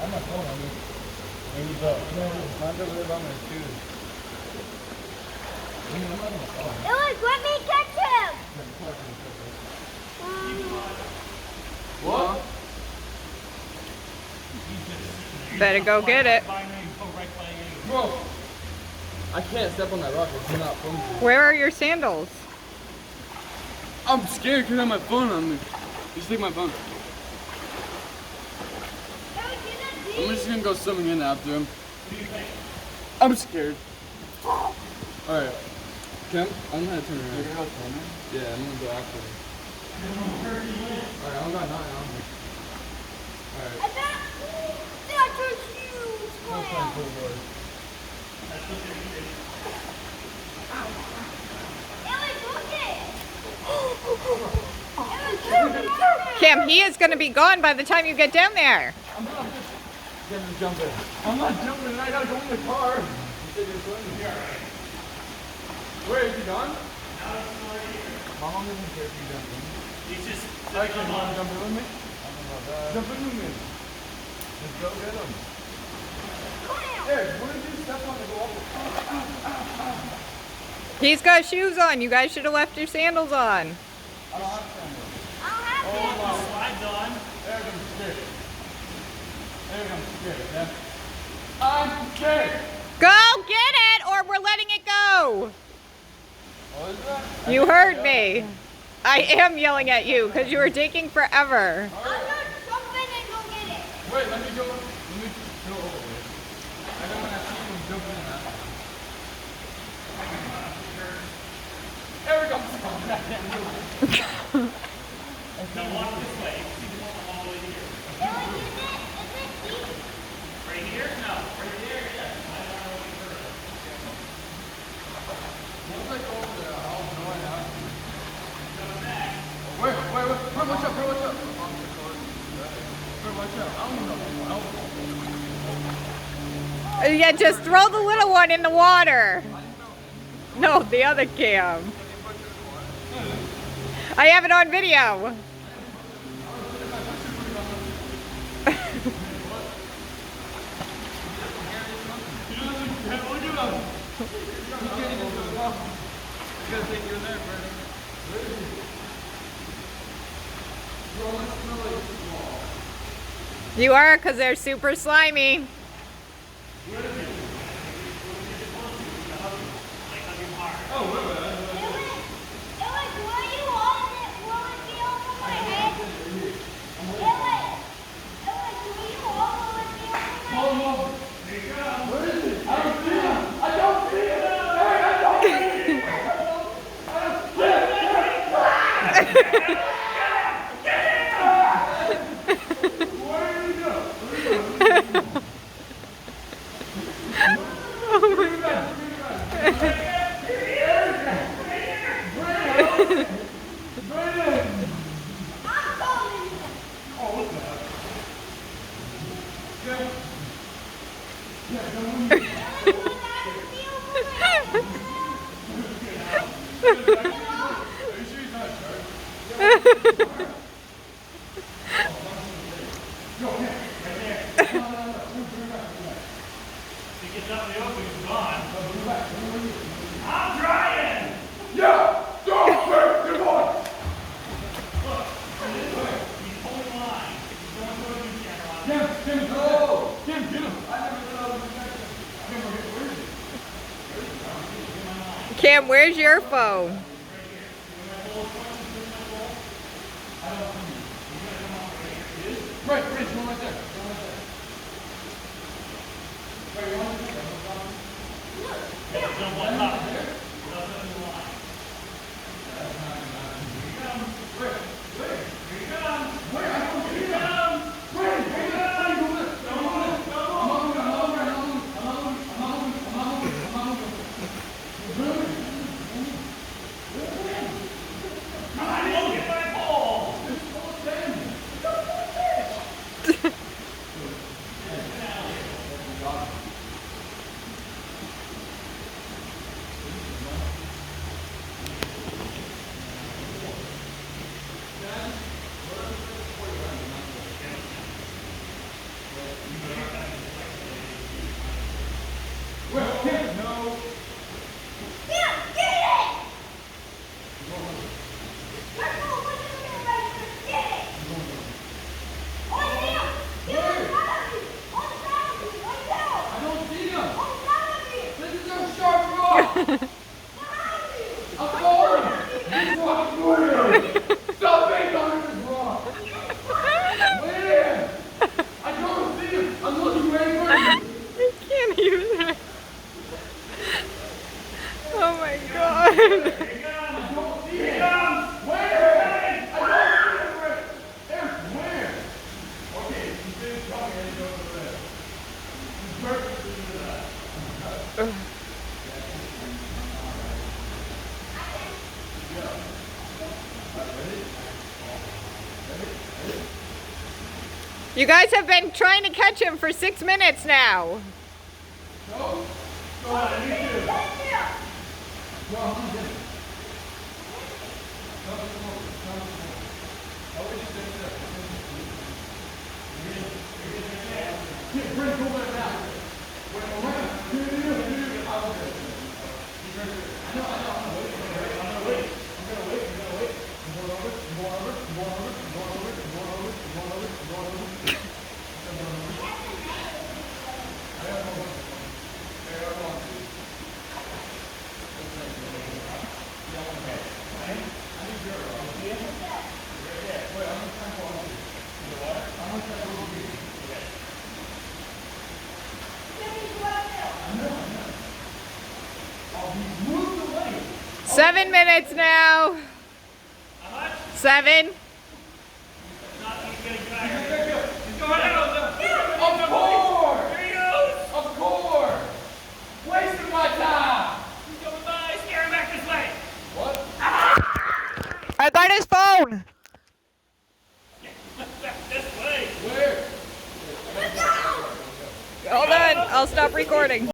I'm not going on this. Maybe go. Mine's over there by my shoes. Look, let me catch him! What? Better go get it. Bro, I can't step on that rock. It's not fun. Where are your sandals? I'm scared because I have my phone on me. Just take my phone. I'm just gonna go swimming in after him. I'm scared. Alright. Kim, I'm gonna turn around. You're gonna go swimming? Yeah, I'm gonna go after him. Alright, I'm going nothing on me. Alright. That's a huge I'm playing full board. Kim, he is going to be gone by the time you get down there. I'm not just jumping. I'm not jumping and I gotta go in the car. You said you're swimming. Yeah, right. Where is he gone? My mom doesn't care if you jump in. He's just I can't want to jump in with me. I don't know about that. Jump in with me. Just go get him. Eric, what did you step on to go up? He's got shoes on. You guys should have left your sandals on. I don't have sandals. Oh, slides on. Eric, I'm scared. Eric, I'm scared. Yeah. I'm scared. Go get it or we're letting it go. What is that? You heard me. I am yelling at you because you were taking forever. I'm gonna jump in and go get it. Wait, let me go over there. I don't want to see him jumping in that. Eric, I'm sorry. Now walk this way. See the one all the way here. Is it deep? Right here? No. Right there? Yes. I don't know what you heard. What's like over there? I'll join out. Wait, watch out, watch out. Watch out. I don't know. Yeah, just throw the little one in the water. No, the other Cam. I have it on video. You are, because they're super slimy. I'm trying! Yeah! Go! Where? Good boy! He's pulling line. He's going to a new camera. Kim, go! Kim, get him! I never thought I was going to catch him. Cam, where's your phone? Right, Rich, one right there. Jump on top. You guys have been trying to catch him for 6 minutes now. Go. Go on, you too. Go on, who's in it? Move away. 7 minutes now. How much? 7. Not he's gonna get back here. He's going out. Of course! Here he goes. Of course! Wasting my time! He's going by. Scare him back this way. What? I got his phone. Back this way. Where? Hold on, I'll stop recording.